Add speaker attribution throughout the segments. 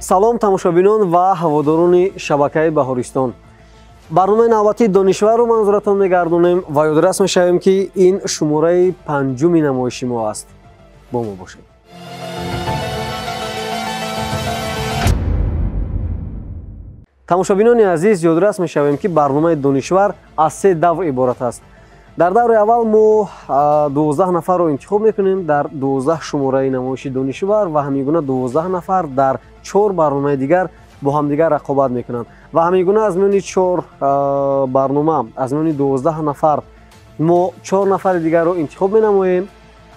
Speaker 1: салом тамошобинон ва ҳаводорони шабакаи баҳористон. барномаи навбатии донишварро манзуратон мегардонем ва ёдорас мешавем ки ин шумораи панҷуми намоиши мо аст. бо мо бошед. тамошобинони азиз, ёдорас мешавем ки барномаи донишвар аз се давр иборат аст. дар даври аввал мо 12 нафарро интихоб мекунем дар 12 шумораи намоиши донишвар ва ҳамин гуна 12 нафар дар 4 барномаи дигар бо ҳамдигар рақобат мекунанд ва ҳамин гуна аз миёни 4 барнома, аз миёни 12 нафар мо 4 нафари дигарро интихоб менамоем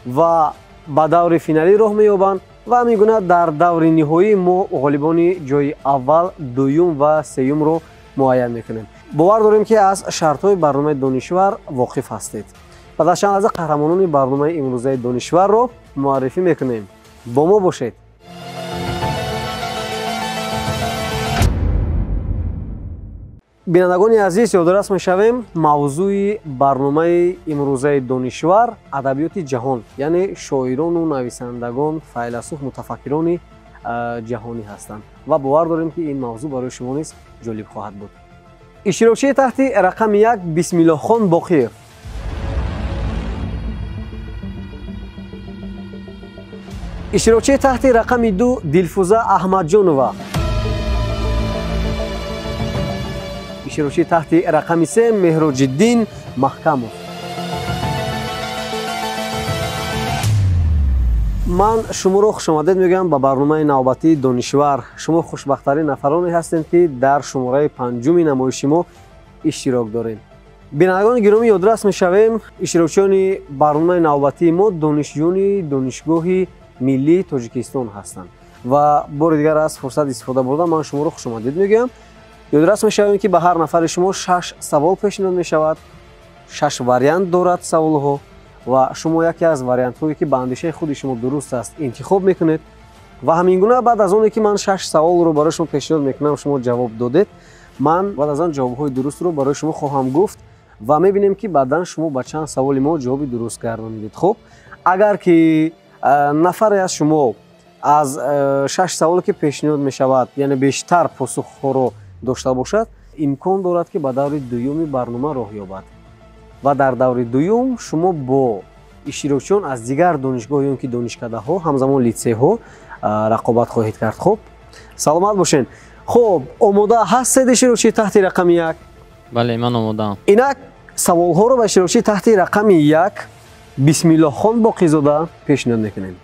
Speaker 1: ва ба даври финалӣ роҳ меёбанд ва ҳамин гуна дар даври ниҳоӣ мо ғолибони ҷойи аввал, дуюм ва сеюмро муайян мекунем. бовар дорем ки аз шартҳои барномаи донишвар воқиф ҳастед. ва дар чанд лаҳза қаҳрамонони барномаи имрӯзаи донишварро муаррифӣ мекунем. бо мо бошед. бинандагони азиз, ёдорас мешавем мавзӯи барномаи имрӯзаи донишвар адабиёти ҷаҳон, яъне шоирону нависандагон, файласуф, мутафаккирони ҷаҳонӣ ҳастанд ва бовар дорем ки ин мавзӯъ барои шумо низ ҷолиб хоҳад буд. иштирокчии таҳти рақами 1 бисмиллоҳхон боқиев. иштирокчии таҳти рақами 2 дилфуза аҳмадҷонова. иштирокчии таҳти рақами 3 меҳроҷиддин маҳкамов. ман шуморо хушомадед мегӯям ба барномаи навбатии донишвар. шумо хушбахттарин нафароне ҳастед ки дар шумораи панҷуми намоиши мо иштирок дорем. бинандагони гиромӣ, ёдорас мешавем иштирокчиёни барномаи навбатии мо донишҷӯёни донишгоҳи миллии Тоҷикистон ҳастанд ва бори дигар аз фурсат истифода бурда ман шуморо хушомадед мегӯям. ёдорас мешавем ки ба ҳар нафари шумо 6 савол пешниҳод мешавад. 6 вариант дорад саволҳо ва шумо яке аз вариантҳое ки ба андешаи худи шумо дуруст аст интихоб мекунед ва ҳамин гуна баъд аз оне ки ман 6 саволро барои шумо пешниҳод мекунам, шумо ҷавоб додед, ман баъд аз он ҷавобҳои дурустро барои шумо хоҳам гуфт ва мебинем ки баъдан шумо ба чанд саволи мо ҷавоби дуруст гардонидед. хуб, агар ки нафаре аз шумо аз 6 саволе ки пешниҳод мешавад, яъне бештар посухҳоро дошта бошад, имкон дорад ки ба даври дуюми барнома роҳ ёбад ва дар даври дуюм шумо бо иштирокчиён аз дигар донишгоҳ ё ки донишкадаҳо, ҳамзамон литсейҳо рақобат хоҳед кард. хуб, саломат бошен. хуб, омода ҳастед иштирокчии таҳти рақами 1?
Speaker 2: бале, ман омодаам.
Speaker 1: инак саволҳоро ба иштирокчии таҳти рақами 1 бисмиллоҳхон боқизода пешниҳод мекунем.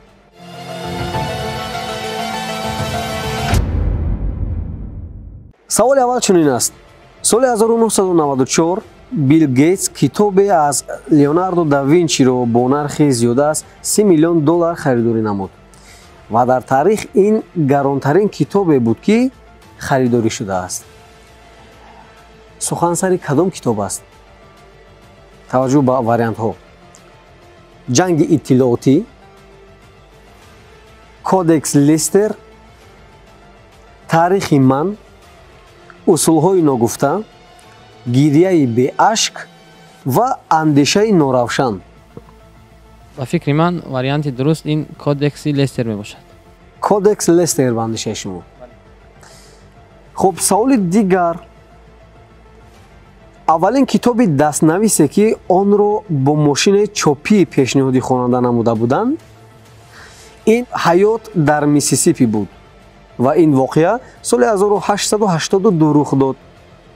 Speaker 1: саволи аввал чунин аст. соли 1994 Билл Гейтс китобе аз Леонардо да Винчиро бо нархи зиёда аз $30 миллион харидорӣ намуд ва дар таърих ин гаронтарин китобе буд ки харидорӣ шудааст. сухан сари кадом китоб аст? таваҷҷӯҳ ба вариантҳо: ҷанги иттилоотӣ, кодекс Лестер, таърихи ман, усулҳои ногуфта, гирияи беашк ва андешаи норавшан.
Speaker 2: ба фикри ман варианти дуруст ин кодекси Лестер мебошад.
Speaker 1: кодекс Лестер ба андешаи шумо. хуб, саволи дигар. аввалин китоби дастнависе ки онро бо мошини чопӣ пешниҳоди хонанда намуда буданд, ин ҳаёт дар Миссисипи буд ва ин воқеа соли 1882 рух дод.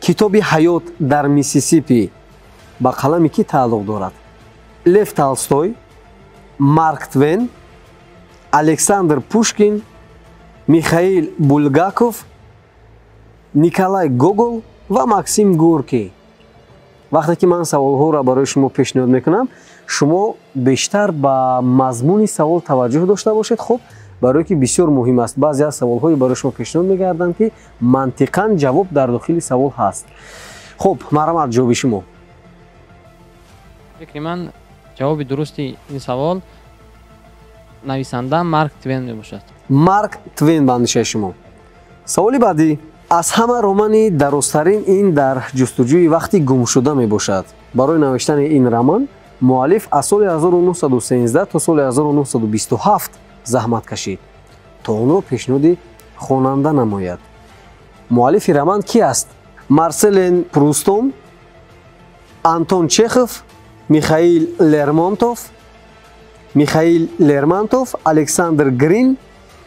Speaker 1: китоби ҳаёт дар Миссисипи ба қалами ки тааллуқ дорад? Лев Толстой, Марк Твен, Александр Пушкин, Михаил Булгаков, Николай Гогол ва Максим Горький. вақте ки ман саволҳоро барои шумо пешниҳод мекунам, шумо бештар ба мазмуни савол таваҷҷӯҳ дошта бошед. хуб, барое ки бисёр муҳим аст. баъзе аз саволҳои барои шумо пешниҳод мегарданд ки мантиқан ҷавоб дар дохили савол ҳаст. хуб, марҳамат, ҷавоби шумо.
Speaker 2: фикри ман ҷавоби дурусти ин савол нависанда Марк Твен мебошад.
Speaker 1: Марк Твен ба андешаи шумо. саволи баъдӣ. аз ҳама романи дарозтарин ин дар ҷустуҷӯи вақти гумшуда мебошад. барои навиштани ин роман муаллиф аз соли 1913 то соли 1927 заҳмат кашид. то онро пешниҳоди хонанда намояд. муаллифи роман ки аст? Марселен Прустом, Антон Чехов, Михаил Лермонтов, Александр Грин,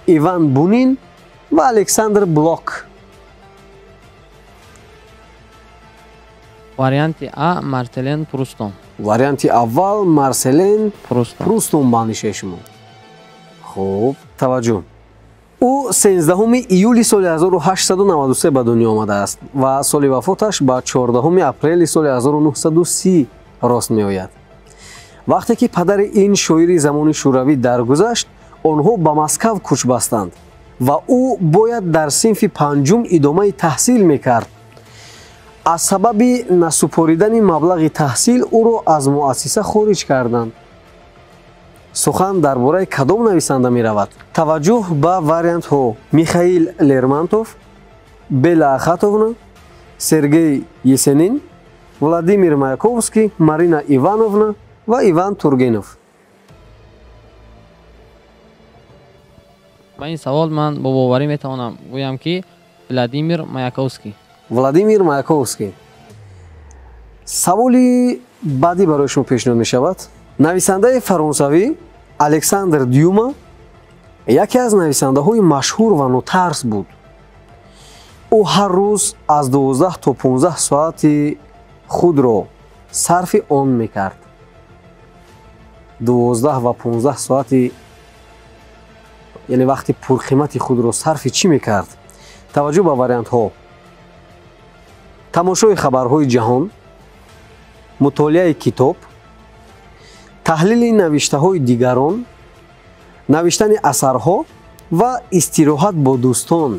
Speaker 1: Иван Бунин ва Александр Блок.
Speaker 2: варианти А Мартелен Прустом.
Speaker 1: варианти аввал Марселен Прустом банише шумо. хуб, таваҷҷӯҳ. ӯ 13 июли соли 1893 ба дунё омадааст ва соли вафоташ ба 14 апрели соли 1930 рост меояд. вақте ки падари ин шоири замони шӯравӣ даргузашт, онҳо ба Москав кӯч бастанд ва ӯ бояд дар синфи панҷум идомаи таҳсил мекард. аз сабаби насупоридани маблағи таҳсил ӯро аз муассиса хориҷ карданд. сухан дар бораи кадом нависанда меравад? таваҷҷӯҳ ба вариантҳо: Михаил Лермонтов, Бела Ахатовна, Сергей Есенин, Владимир Маяковский, Марина Ивановна ва Иван Тургенов.
Speaker 2: ба ин савол ман бо боварӣ метавонам гӯям ки Владимир Маяковский.
Speaker 1: Владимир Маяковский. саволи баъдӣ барои шумо пешниҳод мешавад. нависандаи фаронсавӣ Александр Дюма яке аз нависандаҳои машҳур ва нотарс буд. ӯ ҳар рӯз аз 12 то 15 соати худро сарфи он мекард. 12 ва 15 соати, яъне вақти пурқимати худро сарфи чӣ мекард? таваҷҷӯҳ ба вариантҳо: тамошои хабарҳои ҷаҳон, мутолиаи китоб, таҳлили навиштаҳои дигарон, навиштани асарҳо ва истироҳат бо дӯстон.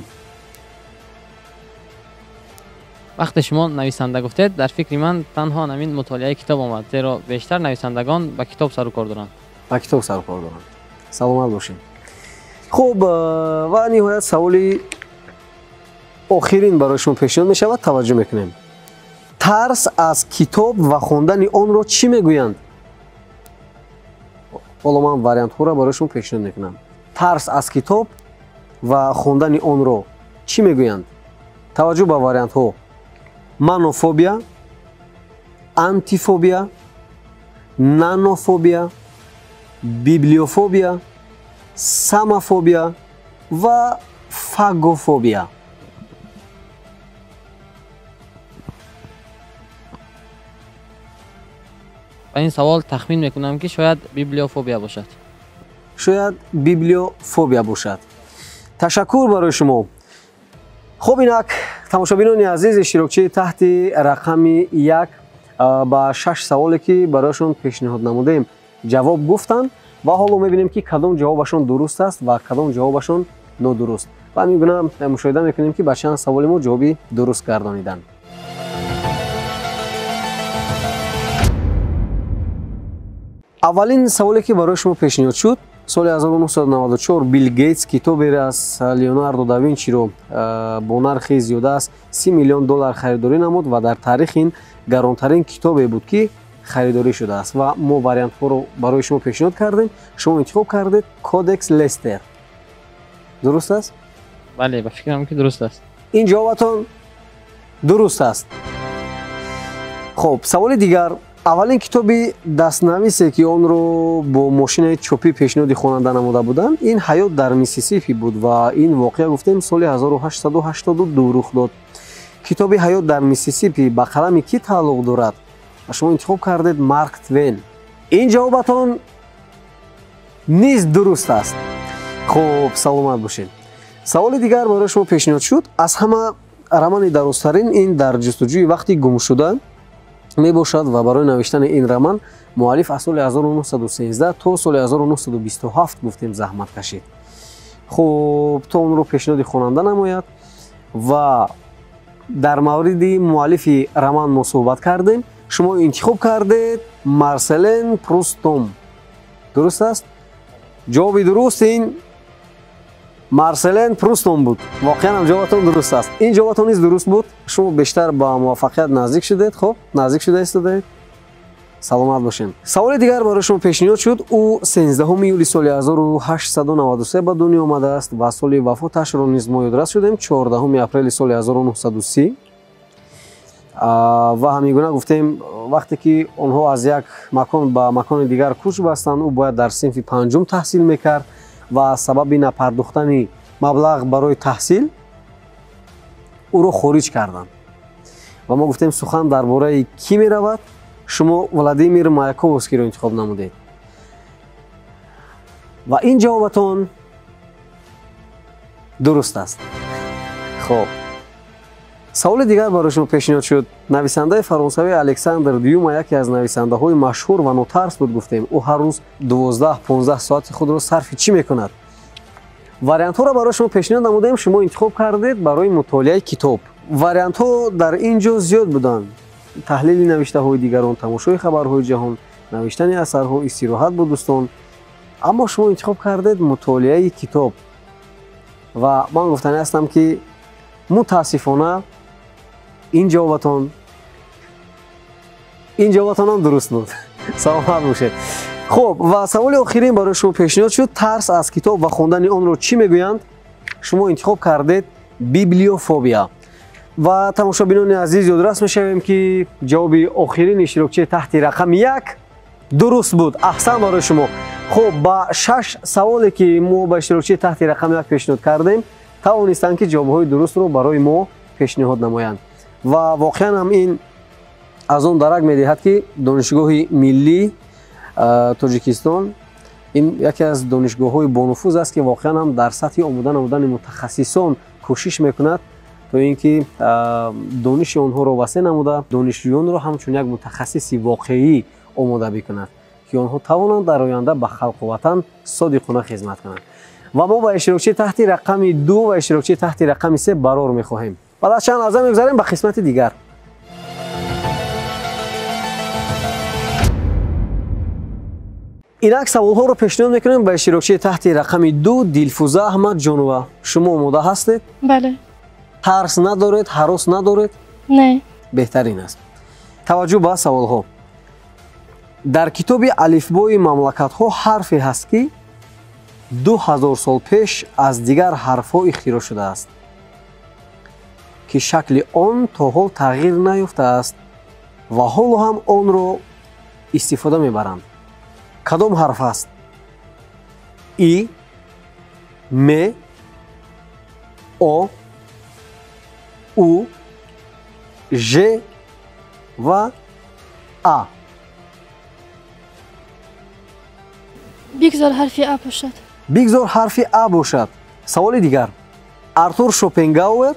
Speaker 2: вақте шумо нависанда гуфтед, дар фикри ман танҳо намин мутолиаи китоб омад, зеро бештар нависандагон ба китоб сару кор доранд.
Speaker 1: ба китоб сару кор доранд. саломат бошед. хуб, ва ниҳоят саволи охирин барои шумо пешниҳод мешавад. таваҷҷӯҳ мекунем. тарс аз китоб ва хондани онро чӣ мегӯянд? ҳоло ман вариантҳоро барои шумо пешниҳод мекунам. тарс аз китоб ва хондани онро чӣ мегӯянд? таваҷҷӯҳ ба вариантҳо: манофобия, антифобия, нанофобия, библиофобия, самофобия ва фагофобия.
Speaker 2: ба ин савол тахмин мекунам ки шояд библиофобия бошад.
Speaker 1: шояд библиофобия бошад. ташаккур барои шумо. хуб, инак тамошобинони азиз, иштирокчии таҳти рақами 1 ба 6 саволе ки барояшон пешниҳод намудем ҷавоб гуфтанд ва ҳоло мебинем ки кадом ҷавобашон дуруст аст ва кадом ҷавобашон нодуруст. ва ҳамин гуна мушоҳида мекунем ки ба чанд саволи мо ҷавоби дуруст гардониданд. аввалин саволе ки барои шумо пешниҳод шуд, соли 1994 Билл Гейтс китоберо аз Леонардо да Винчиро бо нархи зиёда аз $30 миллион харидорӣ намуд ва дар таърих ин гаронтарин китобе буд ки харидорӣ шудааст. ва мо вариантҳоро барои шумо пешниҳод кардем. шумо интихоб кардед Кодекс Лестер. дуруст аст?
Speaker 2: бале, ба фикрам ки дуруст аст.
Speaker 1: ин ҷавобатон дуруст аст. хуб, саволи дигар. аввалин китоби дастнависе ки онро бо мошинаи чопӣ пешниҳоди хонанда намуда буданд, ин ҳаёт дар Миссисипи буд ва ин воқеа гуфтем соли 1882 рух дод. китоби ҳаёт дар Миссисипи ба қалами кӣ тааллуқ дорад? ва шумо интихоб кардед Марк Твен. ин ҷавобатон низ дуруст аст. хуб, саломат бошед. саволи дигар барои шумо пешниҳод шуд. аз ҳама романи дарозтарин ин дар ҷустуҷӯи вақти гумшуда мебошад ва барои навиштани ин роман муаллиф аз соли 1913 то соли 1927 гуфтем заҳмат кашид. хуб, то онро пешниҳоди хонанда намояд ва дар мавриди муаллифи роман мо суҳбат кардем. шумо интихоб кардед Марселен Прустом. дуруст аст? ҷавоби дуруст ин Марселен Прустом буд. воқеан ҳам ҷавобатон дуруст аст. ин ҷавобатон низ дуруст буд. шумо бештар ба муваффақият наздик шудед. хуб, наздик шуда истодаед. саломат бошем. Саволи дигар барои шумо пешниҳод шуд. Ӯ 13 июли соли 1893 ба дунё омадааст ва соли вафоташро низ мо ёдрас шудем 14 апрели соли 1930. ва ҳамин гуна гуфтем вақте ки онҳо аз як макон ба макони дигар кӯч бастанд, ӯ бояд дар синфи панҷум таҳсил мекард ва сабаби напардохтани маблағ барои таҳсил ӯро хориҷ карданд. ва мо гуфтем сухан дар бораи кӣ меравад? шумо Владимир Маяковскийро интихоб намудед. ва ин ҷавобатон дуруст аст. хоб саволи дигар барои шумо пешниҳод шуд. нависандаи фаронсавӣ Александр Дюма яке аз нависандаҳои машҳур ва нотарс буд гуфтем. ӯ ҳар рӯз 12-15 соати худро сарфи чӣ мекунад? вариантҳоро барои шумо пешниҳод намудем, шумо интихоб кардед барои мутолиаи китоб. вариантҳо дар ин ҷо зиёд буданд. таҳлили навиштаҳои дигарон, тамошои хабарҳои ҷаҳон, навиштани асарҳо, истироҳат бо дӯстон. аммо шумо интихоб кардед мутолиаи китоб. ва ман гуфтанӣ ҳастам ки мутаассифона ин ҷавобатон ҳам дуруст буд. саломат бошед. хуб, ва саволи охирин барои шумо пешниҳод шуд. тарс аз китоб ва хондани онро чӣ мегӯянд? шумо интихоб кардед библиофобия. ва тамошобинони азиз ёдрас мешавем ки ҷавоби охирини иштирокчии таҳти рақами 1 дуруст буд. аҳсан барои шумо. хуб, ба 6 саволе ки мо ба иштирокчии таҳти рақами 1 пешниҳод кардем тавонистанд ки ҷавобҳои дурустро барои мо пешниҳод намоянд. ва воқеан ҳам ин аз он дарак медиҳад ки донишгоҳи миллии Тоҷикистон ин яке аз донишгоҳҳои бонуфуз аст ки воқеан ҳам дар сатҳи омода намудани мутахассисон кӯшиш мекунад то ин ки дониши онҳоро васеъ намуда донишҷӯёнро ҳамчун як мутахассиси воқеӣ омода бикунад ки онҳо тавонанд дар оянда ба халқу ватан содиқона хизмат кунанд. ва мо ба иштирокчии таҳти рақами 2 ва иштирокчии таҳти рақами 3 барор мехоҳем. баъд аз чанд лаҳза мегузарем ба қисмати дигар. инак саволҳоро пешниҳод мекунем ба иштирокчии таҳти рақами 2 Дилфуза Аҳмадҷонова. шумо омода ҳастед?
Speaker 3: бале.
Speaker 1: тарс надоред, ҳарос надоред?
Speaker 3: не.
Speaker 1: беҳтарин аст. таваҷҷӯҳ ба саволҳо. дар китоби алифбои мамлакатҳо ҳарфе ҳаст ки 2000 сол пеш аз дигар ҳарфҳо ихтироъ шудааст ки шакли он то ҳол тағйир наёфтааст ва ҳоло ҳам онро истифода мебаранд. кадом ҳарф аст? и, ме, о, у, ж ва а.
Speaker 3: бигзор ҳарфи а бошад.
Speaker 1: бигзор ҳарфи а бошад. саволи дигар. артур Шопенгауэр,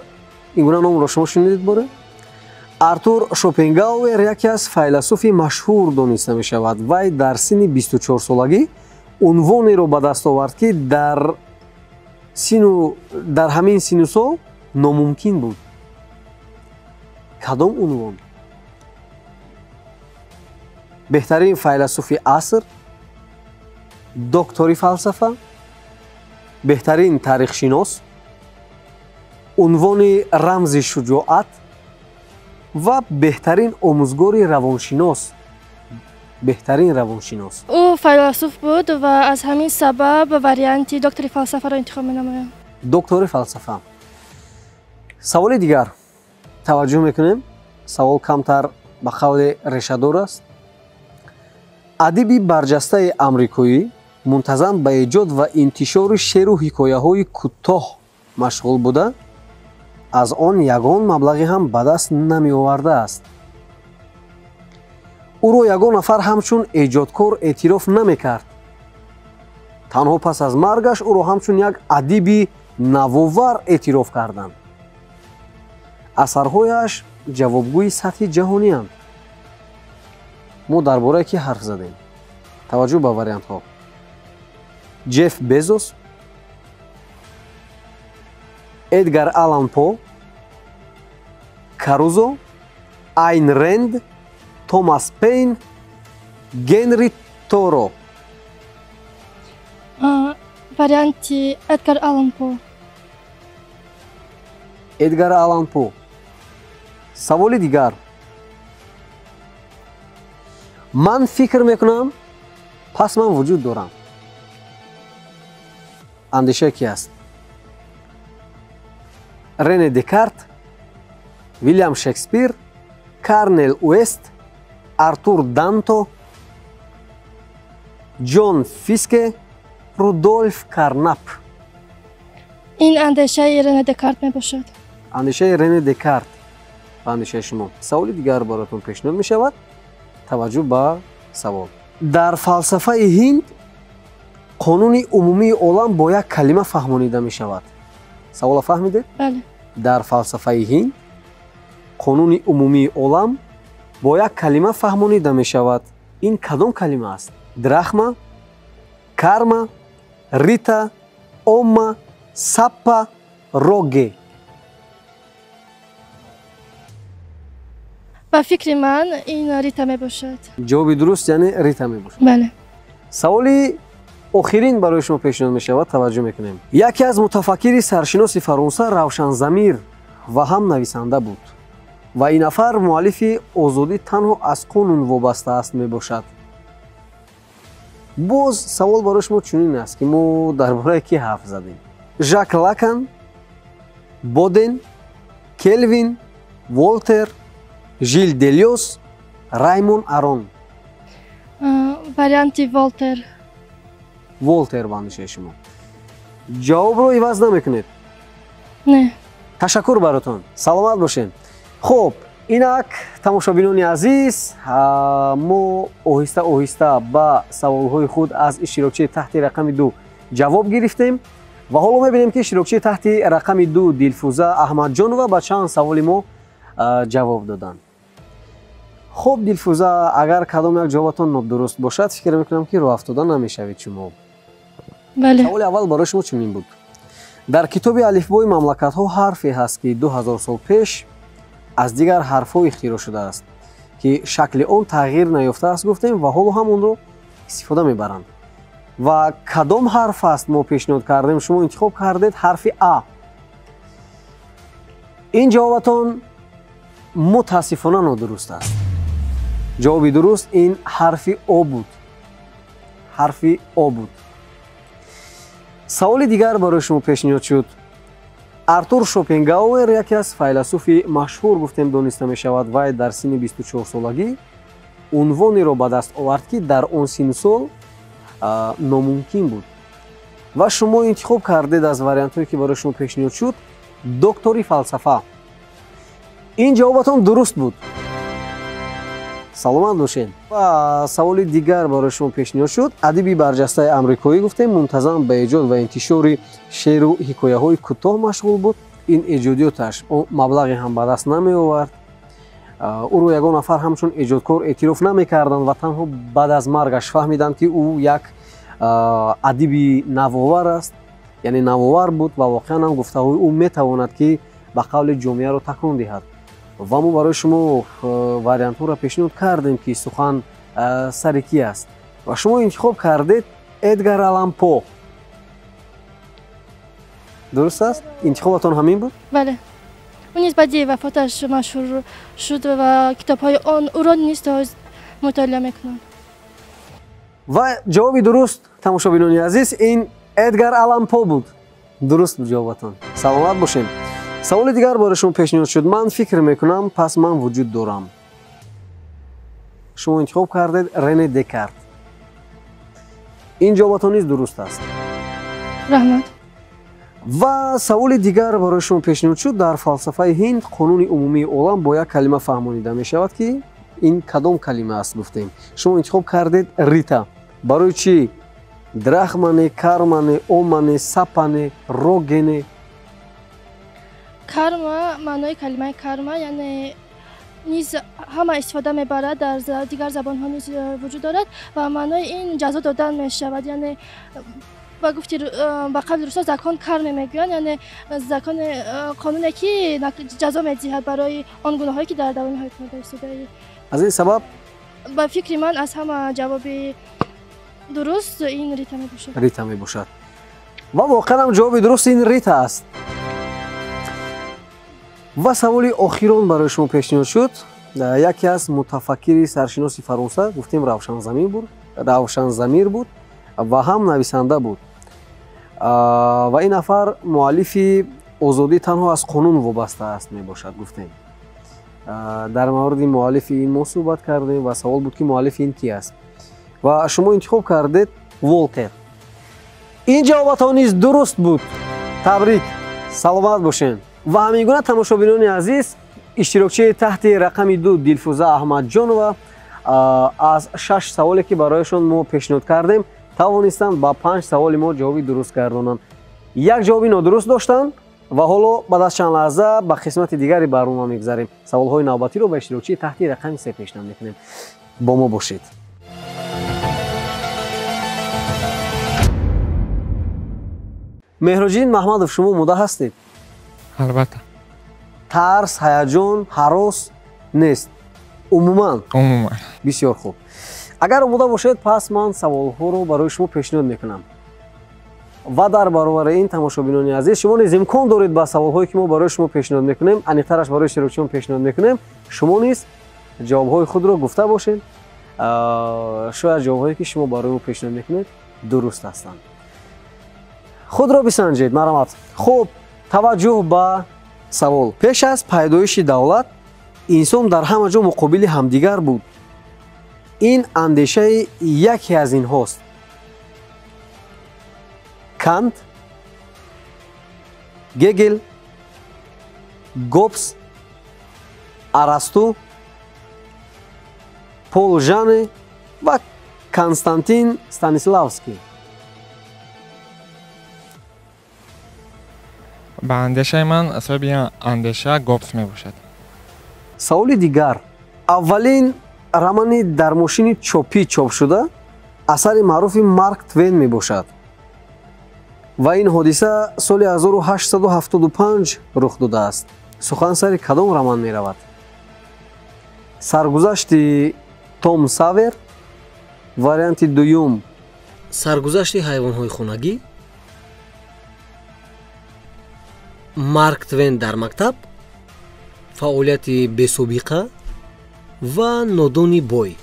Speaker 1: ин гуна номро шумо шунидед боре? артур Шопенгауэр яке аз файласуфи машҳур дониста мешавад. вай дар синни 24 солагӣ унвонеро ба даст овард ки дар ҳамин сину сол номумкин буд. кадом унвон? беҳтарин файласуфи аср, доктори фалсафа, беҳтарин таърихшинос, унвони рамзи шуҷоат ва беҳтарин омӯзгори равоншинос. беҳтарин равоншинос.
Speaker 3: ӯ файласуф буд ва аз ҳамин сабаб варианти доктори фалсафаро интихоб менамоям.
Speaker 1: доктори фалсафа. саволи дигар. таваҷҷӯҳ мекунем. савол камтар ба қавли решадор аст. адиби барҷастаи амрикоӣ мунтазам ба эҷод ва интишори шеъру ҳикояҳои кӯтоҳ машғул буда аз он ягон маблағе ҳам ба даст намеовардааст. ӯро ягон нафар ҳамчун эҷодкор эътироф намекард. танҳо пас аз маргаш ӯро ҳамчун як адиби навовар эътироф карданд. асарҳояш ҷавобгӯи сатҳи ҷаҳонианд. мо дар бораи кӣ ҳарф задем? таваҷҷӯҳ ба вариантҳо. ҷеф Безос, Эдгар Аллан По, Карузо, Айн Рэнд, Томас Пейн, Генри Торо.
Speaker 3: варианти Эдгар Аллан По.
Speaker 1: Эдгар Аллан По. саволи дигар. ман фикр мекунам, пас ман вуҷуд дорам. андеша ки аст? Рене Декарт, Вилиам Шекспир, Карнел Уэст, Артур Данто, Ҷон Фиске, Рудольф Карнап.
Speaker 3: ин андешаи Рене Декарт мебошад.
Speaker 1: андешаи Рене Декарт ба андешаи шумо. саволи дигар баротон пешниҳод мешавад. таваҷҷӯҳ ба савол. дар фалсафаи ҳинд қонуни умумии олам бо як калима фаҳмонида мешавад. савола фаҳмидед?
Speaker 3: бале.
Speaker 1: дар фалсафаи ҳинд қонуни умумии олам бо як калима фаҳмонида мешавад. ин кадом калима аст? драхма, карма, рита, омма, саппа, роге.
Speaker 3: ба фикри ман ин Рита мебошад.
Speaker 1: ҷавоби дуруст яъне рита мебошад.
Speaker 3: бале.
Speaker 1: саволи охирин барои шумо пешниҳод мешавад. таваҷҷӯҳ мекунем. яке аз мутафаккири саршиноси фаронса равшанзамир ва ҳам нависанда буд ва ин нафар муаллифи озодӣ танҳо аз қонун вобаста аст мебошад. боз савол барои шумо чунин аст ки мо дар бораи ки ҳарф задем. Жак Лакан, Боден, Келвин, Волтер, Жил Делиос, Раймон Арон.
Speaker 3: варианти Волтер.
Speaker 1: Волтер ба андешаи шумо. ҷавобро иваз намекунед?
Speaker 3: не.
Speaker 1: ташаккур баротон. саломат бошед. хуб, инак тамошобинони азиз, мо оҳиста оҳиста ба саволҳои худ аз иштирокчии таҳти рақами 2 ҷавоб гирифтем ва ҳоло мебинем ки иштирокчии таҳти рақами 2 Дилфуза Аҳмадҷонова ба чанд саволи мо ҷавоб доданд. хуб Дилфуза, агар кадом як ҷавобатон нодуруст бошад, фикр мекунам ки роҳ афтода намешавед шумо.
Speaker 3: бале.
Speaker 1: саволи аввал барои шумо чунин буд. дар китоби алифбои мамлакатҳо ҳарфе ҳаст ки 2000 сол пеш аз дигар ҳарфҳо ихтироъ шудааст ки шакли он тағйир наёфтааст гуфтем ва ҳоло ҳам онро истифода мебаранд. ва кадом ҳарф аст мо пешниҳод кардем, шумо интихоб кардед ҳарфи А. ин ҷавобатон мутаассифона нодуруст аст. ҷавоби дуруст ин ҳарфи О буд. ҳарфи О буд. саволи дигар барои шумо пешниҳод шуд. Артур Шопенгауэр яке аз файласуфи машҳур гуфтем дониста мешавад. вай дар синни 24 солагӣ унвонеро ба даст овард ки дар он синну сол номумкин буд. ва шумо интихоб кардед аз вариантҳое ки барои шумо пешниҳод шуд доктори фалсафа. ин ҷавобатон дуруст буд. саломат бошед. ва саволи дигар барои шумо пешниҳод шуд. адиби барҷастаи амрикоӣ гуфтем мунтазам ба эҷод ва интишори шеъру ҳикояҳои кӯтоҳ машғул буд. ин эҷодиёташ маблағе ҳам ба даст намеовард. ӯро ягон нафар ҳамчун эҷодкор эътироф намекарданд ва танҳо баъд аз маргаш фаҳмиданд ки ӯ як адиби навовар аст, яъне навовар буд ва воқеан ҳам гуфтаҳои ӯ метавонад ки ба қавли ҷомеаро такон диҳад. ва мо барои шумо вариантҳоро пешниҳод кардем ки сухан сари ки аст ва шумо интихоб кардед Эдгар Аллан По. дуруст аст? интихобатон ҳамин буд?
Speaker 3: бале. он низ баъди вафоташ машҳур шуд ва китобҳои ӯро низ мутолиа мекунанд.
Speaker 1: ва ҷавоби дуруст тамошобинони азиз ин Эдгар Аллан По буд. дуруст буд ҷавобатон. саломат бошед. саволи дигар барои шумо пешниҳод шуд. ман фикр мекунам, пас ман вуҷуд дорам. шумо интихоб кардед Рене Декарт. ин ҷавобатон низ дуруст аст.
Speaker 3: раҳмат.
Speaker 1: ва саволи дигар барои шумо пешниҳод шуд. дар фалсафаи ҳинд қонуни умумии олам бо як калима фаҳмонида мешавад ки ин кадом калима аст гуфтем. шумо интихоб кардед Рита. барои чӣ? драхмане, кармане, омане, сапане, рогене.
Speaker 3: карма, маънои калимаи карма яъне низ ҳама истифода мебарад, дар дигар забонҳо низ вуҷуд дорад ва маънои ин ҷазо додан мешавад. яъне ба гуфти ба қавли русо закон кар мегӯянд, яъне закони қонуне ки ҷазо медиҳад барои он гуноҳое ки дар давоми ҳукумат истодаи.
Speaker 1: аз ин сабаб
Speaker 3: ба фикри ман аз ҳама ҷавоби дуруст ин Рита мебошад.
Speaker 1: Рита мебошад. ва воқеан ҳам ҷавоби дуруст ин Рита аст. ва саволи охирон барои шумо пешниҳод шуд. яке аз мутафаккири саршиноси фаронса гуфтем равшанзамир буд ва ҳам нависанда буд ва ин нафар муаллифи озодӣ танҳо аз қонун вобаста аст мебошад гуфтем. дар мавриди муаллифи ин мо суҳбат кардем ва савол буд ки муаллифи ин ки аст ва шумо интихоб кардед Волтер. ин ҷавобатҳо низ дуруст буд. табрик, саломат бошед. ва ҳамин гуна тамошобинони азиз, иштирокчии таҳти рақами 2 Дилфуза Аҳмадҷонова аз 6 саволе ки барояшон мо пешниҳод кардем тавонистанд ба 5 саволи мо ҷавоби дуруст гардонанд. як ҷавоби нодуруст доштанд ва ҳоло баъд аз чанд лаҳза ба қисмати дигари барнома мегузарем. Саволҳои навбатиро ба иштирокчии таҳти рақами 3 пешниҳод мекунем. бо мо бошед. меҳроҷиддин маҳмадов, шумо омода ҳастед?
Speaker 2: албатта.
Speaker 1: тарс, ҳаяҷон, ҳарос нест? умуман?
Speaker 2: умуман.
Speaker 1: бисёр хуб. агар омода бошед, пас ман саволҳоро барои шумо пешниҳод мекунам. ва дар баробари ин тамошобинони азиз, шумо низ имкон доред ба саволҳое ки мо барои шумо пешниҳод мекунем, аниқтараш барои иштирокчиён пешниҳод мекунем, шумо низ ҷавобҳои худро гуфта бошед. шояд ҷавобҳое ки шумо барои мо пешниҳод мекунед дуруст ҳастанд. худро бисанҷед. марҳамат. хуб, таваҷҷӯҳ ба савол. пеш аз пайдоиши давлат инсон дар ҳама ҷо муқобили ҳамдигар буд. ин андешаи яке аз инҳост. Кант, Гегел, Гоббс, Арасту, Пол Жане ва Константин Станиславский.
Speaker 4: ба андешаи ман асбаби андеша Гоббс мебошад.
Speaker 1: саволи дигар. аввалин романи дар мошини чопӣ чоп шуда асари маъруфи Марк Твен мебошад ва ин ҳодиса соли 1875 рух додааст. сухан сари кадом роман меравад? саргузашти Том Савер, варианти дуюм саргузашти ҳайвонҳои хонагӣ, Марк Твен дар мактаб, фаъолияти бесобиқа ва нодони бой.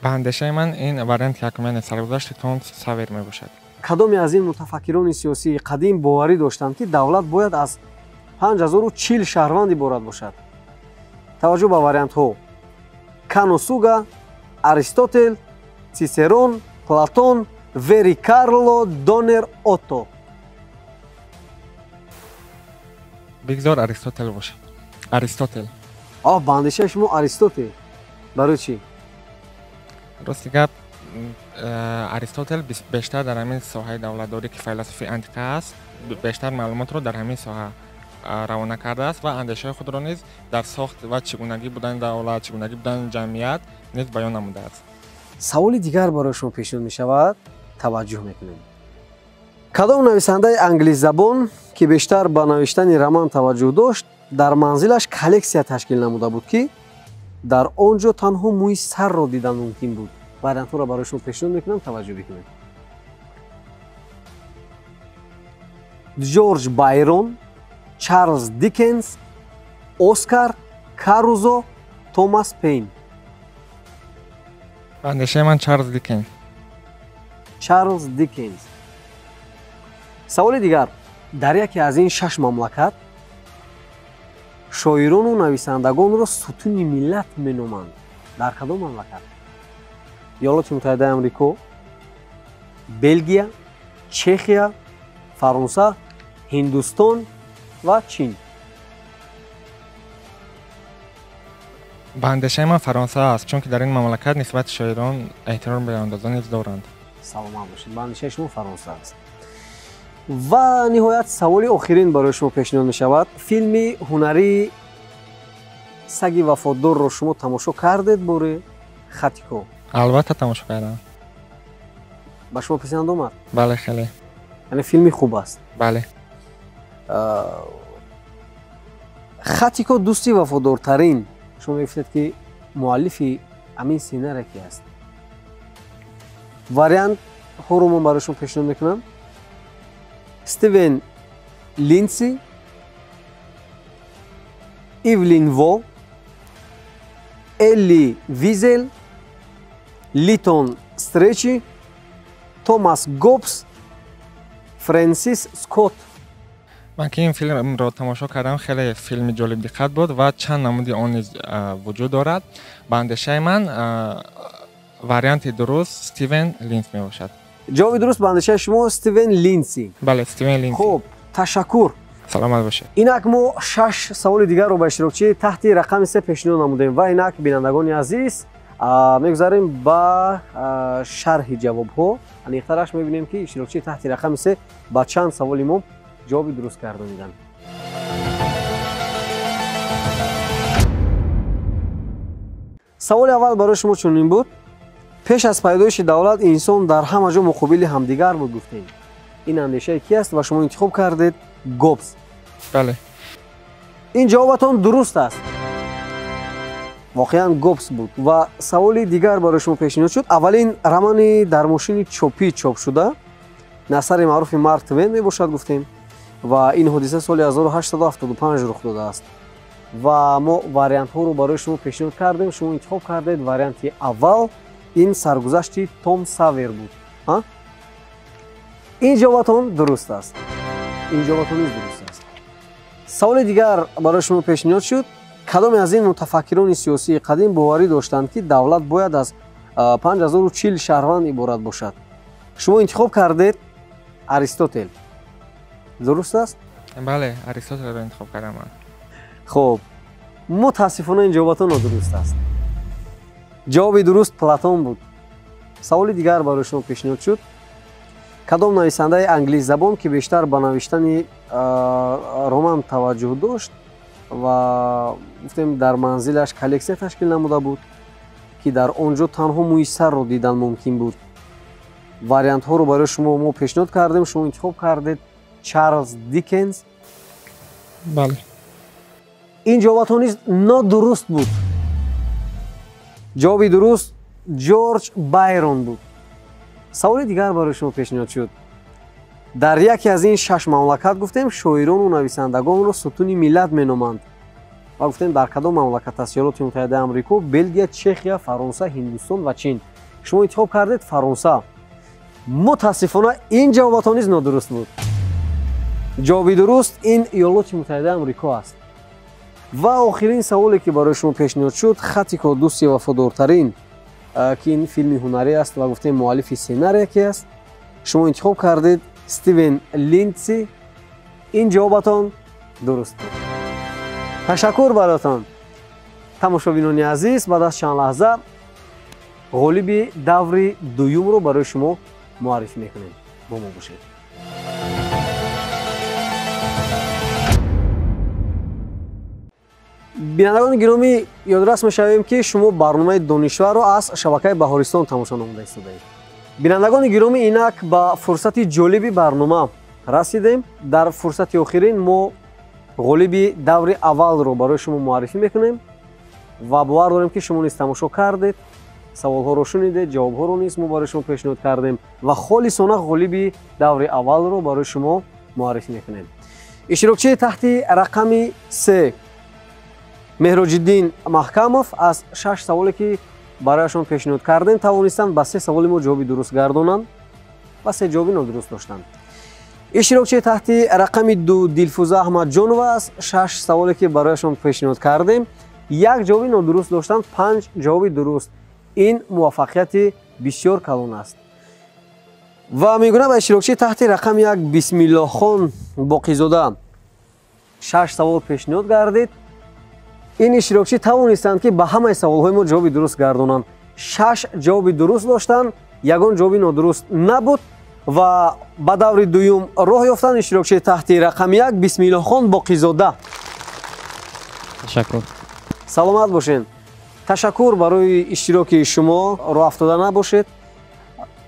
Speaker 4: ба андешаи ман ин варианти якумяни саргузашти Том Савер мебошад.
Speaker 1: кадоме аз ин мутафаккирони сиёсии қадим боварӣ доштанд ки давлат бояд аз 5040 шаҳрванд иборат бошад? таваҷҷӯҳ ба вариантҳо: Каносуга, Аристотел, Цицерон, Платон, Вери Карло, Донер Отто.
Speaker 4: бигзор Аристотел бошад. Аристотел.
Speaker 1: ба андешаи шумо Аристотел. барои чӣ?
Speaker 4: рости гап, Аристотел бештар дар ҳамин соҳаи давлатдорӣ ки файласуфи антиқа аст, бештар маълумотро дар ҳамин соҳа равона кардааст ва андешаи худро низ дар сохт ва чигунагӣ будани давлат, чигунагӣ будани ҷамъият низ баён намудааст.
Speaker 1: саволи дигар барои шумо пешниҳод мешавад. таваҷҷӯҳ мекунем. кадом нависандаи англизабон ки бештар ба навиштани роман таваҷҷӯҳ дошт, дар манзилаш коллексия ташкил намуда буд ки дар он ҷо танҳо мӯи сарро дидан мумкин буд? вариантҳоро барои шумо пешниҳод мекунам, таваҷҷӯҳ бикунед. ҷорҷ Байрон, Чарлз Дикенс, Оскар Карузо, Томас Пейн.
Speaker 4: ба андешаи ман Чарлз Дикенс.
Speaker 1: Чарлз Дикенс. саволи дигар. дар яке аз ин 6 мамлакат шоирону нависандагонро сутуни миллат меноманд? дар кадом мамлакат? иёлоти муттаҳидаи амрико, Белгия, Чехия, Фаронса, Ҳиндустон ва Чин.
Speaker 4: ба андешаи ман Фаронса аст, чунки дар ин мамлакат нисбати шоирон эҳтиром беандоза низ доранд.
Speaker 1: саломат бошед. ба андешаи шумо Фаронса аст. ва ниҳоят саволи охирин барои шумо пешниҳод мешавад. филми ҳунарии саги вафодорро шумо тамошо кардед боре? Хатико.
Speaker 4: албатта тамошо кардам.
Speaker 1: ба шумо писанд омад?
Speaker 4: бале, хеле.
Speaker 1: яъне филми хуб аст.
Speaker 4: бале.
Speaker 1: Хатико дӯсти вафодортарин шумо мегуфтед ки муаллифи амин сценария ки аст? вариантҳоро ман барои шумо пешниҳод мекунам. Стивен Линдси, Ивлин Во, Элли Визел, Литон Стречи, Томас Гоббс, Фрэнсис Скотт.
Speaker 4: ман ки ин филмро тамошо кардам, хеле филми ҷолибдиққат буд ва чанд намуди он низ вуҷуд дорад. ба андешаи ман варианти дуруст Стивен Линдс мебошад.
Speaker 1: ҷавоби дуруст ба андешаи шумо Стивен Линдси.
Speaker 4: бале, Стивен Линдс.
Speaker 1: хуб, ташаккур.
Speaker 4: саломат бошед.
Speaker 1: инак мо 6 саволи дигарро ба иштирокчии таҳти рақами 3 пешниҳод намудем ва инак бинандагони азиз мегузарем ба шарҳи ҷавобҳо. аниқтараш мебинем ки иштирокчии таҳти рақами 3 ба чанд саволи мо ҷавоби дуруст гардониданд. саволи аввал барои шумо чунин буд: пеш аз пайдоиши давлат инсон дар ҳама ҷо муқобили ҳамдигар буд гуфтем. ин андешаи ки аст ва шумо интихоб кардед Гоббс.
Speaker 4: бале,
Speaker 1: ин ҷавобатон дуруст аст. воқеан Гоббс буд. ва саволи дигар барои шумо пешниҳод шуд. аввалин романи дар мошини чопӣ чоп шуда насари маъруфи Марк Твен мебошад гуфтем ва ин ҳодиса соли 1875 рух додааст. ва мо вариантҳоро барои шумо пешниҳод кардем. шумо интихоб кардед варианти аввал, ин саргузашти Том Савер буд. ин ҷавобатон дуруст аст. ин ҷавобатон низ дуруст аст. саволи дигар барои шумо пешниҳод шуд: кадоме аз ин мутафаккирони сиёсии қадим боварӣ доштанд ки давлат бояд аз 5040 шаҳрванд иборат бошад? шумо интихоб кардед Аристотел. дуруст аст?
Speaker 4: бале, Аристотелро интихоб кардам ман.
Speaker 1: хуб, мутаассифона ин ҷавобатон нодуруст аст. ҷавоби дуруст Платон буд. саволи дигар барои шумо пешниҳод шуд: кадом нависандаи англиззабон ки бештар ба навиштани роман таваҷҷӯҳ дошт ва гуфтем дар манзилаш коллексия ташкил намуда буд ки дар он ҷо танҳо мӯи сарро дидан мумкин буд? вариантҳоро барои шумо мо пешниҳод кардем. шумо интихоб кардед Чарлз Дикенс.
Speaker 4: бале,
Speaker 1: ин ҷавобатон низ нодуруст буд. ҷавоби дуруст Ҷорҷ Байрон буд. саволи дигар барои шумо пешниҳод шуд: дар яке аз ин 6 мамлакат гуфтем шоирону нависандагонро сутуни миллат меноманд. ва гуфтем дар кадом мамлакат аст? Иёлоти Муттаҳидаи Амрико, Белгия, Чехия, Фаронса, Ҳиндустон ва Чин. шумо интихоб кардед Фаронса. мутаассифона ин ҷавобатон низ нодуруст буд. ҷавоби дуруст ин Иёлоти Муттаҳидаи Амрико аст. ва охирин саволе ки барои шумо пешниҳод шуд: хатико дӯсти вафодортарин, ки ин филми ҳунарӣ аст ва гуфтем муаллифи сценария ки аст. шумо интихоб кардед Стивен Линдси. ин ҷавобатон дуруст буд. ташаккур баротон. тамошобинони азиз, баъд аз чанд лаҳза ғолиби даври дуюмро барои шумо муаррифӣ мекунем. бо мо бошед. бинандагони гиромӣ, ёдрас мешавем ки шумо барномаи донишварро аз шабакаи Баҳористон тамошо намуда истодаед. бинандагони гиромӣ, инак ба фурсати ҷолиби барнома расидем. дар фурсати охирин мо ғолиби даври аввалро барои шумо муаррифӣ мекунем ва бовар дорем ки шумо низ тамошо кардед, саволҳоро шунидед, ҷавобҳоро низ мо барои шумо пешниҳод кардем ва холисона ғолиби даври аввалро барои шумо муаррифӣ мекунем. иштирокчии таҳти рақами 3 Меҳроҷиддин Маҳкамов аз 6 саволе ки барояшон пешниҳод кардем тавонистанд ба 3 саволи мо ҷавоби дуруст гардонанд ва 3 ҷавоби нодуруст доштанд. иштирокчии таҳти рақами 2 Дилфуза Аҳмадҷонова аз 6 саволе ки барояшон пешниҳод кардем 1 ҷавоби нодуруст доштанд, 5 ҷавоби дуруст. ин муваффақияти бисёр калон аст. ва мегӯяд ба иштирокчии таҳти рақами 1 Бисмиллоҳхон Боқизода 6 савол пешниҳод гардид. ин иштирокчӣ тавонистанд ки ба ҳамаи саволҳои мо ҷавоби дуруст гардонанд. 6 ҷавоби дуруст доштанд, ягон ҷавоби нодуруст набуд ва ба даври дуюм роҳ ёфтанд. иштирокчии таҳти рақами 1 Бисмиллоҳхон Боқизода.
Speaker 2: ташаккур.
Speaker 1: саломат бошед. ташаккур барои иштироки шумо. роҳ афтода набошед.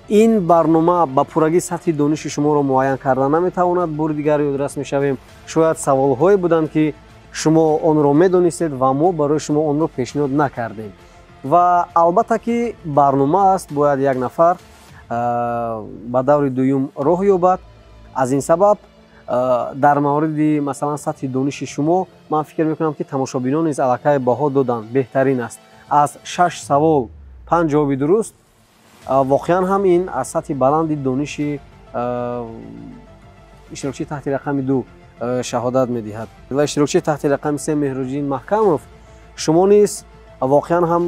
Speaker 1: ин барнома ба пуррагии сатҳи дониши шуморо муайян карда наметавонад. бори дигар ёдрас мешавем, шояд саволҳое буданд ки шумо онро медонистед ва мо барои шумо онро пешниҳод накардем. ва албатта ки барнома аст, бояд як нафар ба даври дуюм роҳ ёбад. аз ин сабаб дар мавриди масалан сатҳи дониши шумо ман фикр мекунам ки тамошобинон низ аллакай баҳо доданд беҳтарин аст. аз 6 савол 5 ҷавоби дуруст воқеан ҳам ин аз сатҳи баланди дониши иштирокчии таҳти рақами 2 шаҳодат медиҳад. ва иштирокчии таҳти рақами 3 Меҳруддин Маҳкамов, шумо низ воқеан ҳам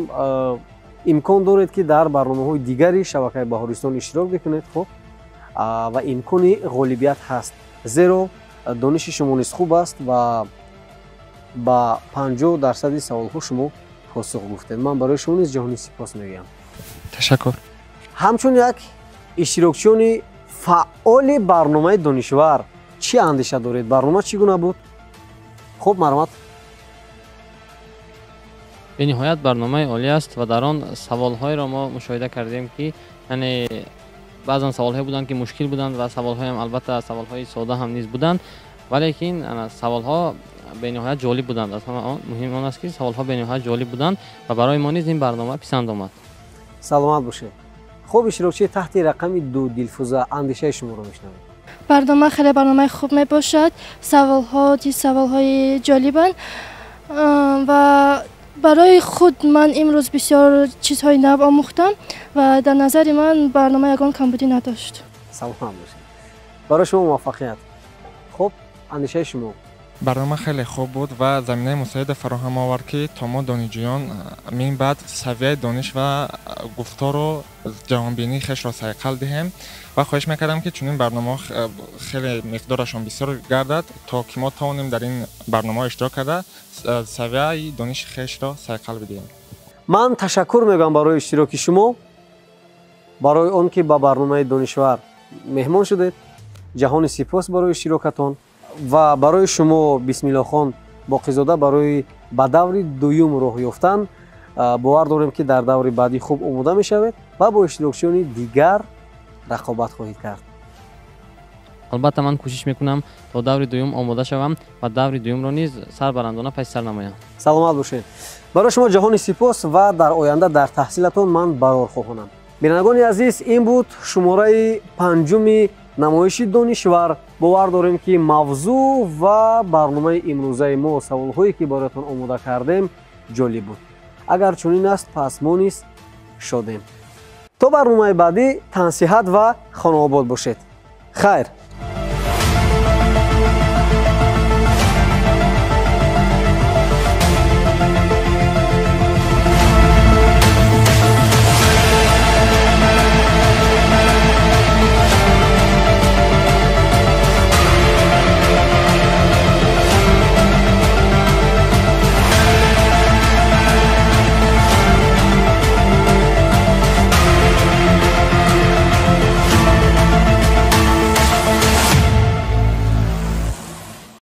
Speaker 1: имкон доред ки дар барномаҳои дигари шабакаи Баҳористон иштирок бикунед. хуб ва имкони ғолибият ҳаст, зеро дониши шумо низ хуб аст ва ба 50% саволҳо шумо посух гуфтед. ман барои шумо низ ҷаҳони сипос мегӯям.
Speaker 4: ташаккур.
Speaker 1: ҳамчун як иштирокчиёни фаъоли барномаи донишвар чӣ андеша доред? барнома чӣ гуна буд? хуб марҳамат.
Speaker 2: бениҳоят барномаи олӣ аст ва дар он саволҳоеро мо мушоҳида кардем ки яъне баъзан саволҳое буданд ки мушкил буданд ва саволҳоям албатта саволҳои сода ҳам низ буданд, валекин саволҳо бениҳоят ҷолиб буданд. аз ҳама он муҳим он аст ки саволҳо бениҳоят ҷолиб буданд ва барои мо низ ин барнома писанд омад.
Speaker 1: саломат бошед. хуб иштирокчии таҳти рақами 2 Дилфуза, андешаи шуморо мешунавем.
Speaker 3: барнома хеле барномаи хуб мебошад. саволҳои ҷолибанд ва барои худ ман имрӯз бисёр чизҳои нав омӯхтам ва дар назари ман барнома ягон камбудӣ надошт.
Speaker 1: саломат бошед. барои шумо муваффақият. хуб андешаи шумо?
Speaker 4: барнома хеле хуб буд ва заминаи мусоида фароҳам овард ки то мо донишҷӯён мин баъд савияи дониш ва гуфтору ҷаҳонбинии хешро сайқал диҳем ва хоҳиш мекардам ки чунин барномаҳо хеле миқдорашон бисёр гардад, то ки мо тавонем дар ин барномаҳо иштирок карда савияи дониши хешро сайқал бидиҳем.
Speaker 1: ман ташаккур мегӯям барои иштироки шумо, барои он ки ба барномаи донишвар меҳмон шудед. ҷаҳони сипос барои иштирокатон ва барои шумо бисмиллохон боқизода барои ба даври дуюм роҳ ёфтан бовар дорем ки дар даври баъдӣ хуб омода мешавед ва бо иштирокчиёни дигар рақобат хоҳед кард.
Speaker 2: албатта ман кӯшиш мекунам то даври дуюм омода шавам ва даври дуюмро низ сарбарандона пешсар намоям.
Speaker 1: саломат бошед. барои шумо ҷаҳони сипос ва дар оянда дар таҳсилатон ман барор хоҳонам. бинандагони азиз, ин буд шумораи 5 намоиши донишвар. бовар дорем ки мавзӯъ ва барномаи имрӯзаи мо саволҳое ки бароятон омода кардем ҷолиб буд. агар чунин аст пас мо низ шодем. то барномаи баъдӣ тансиҳат ва хонаобод бошед. хайр.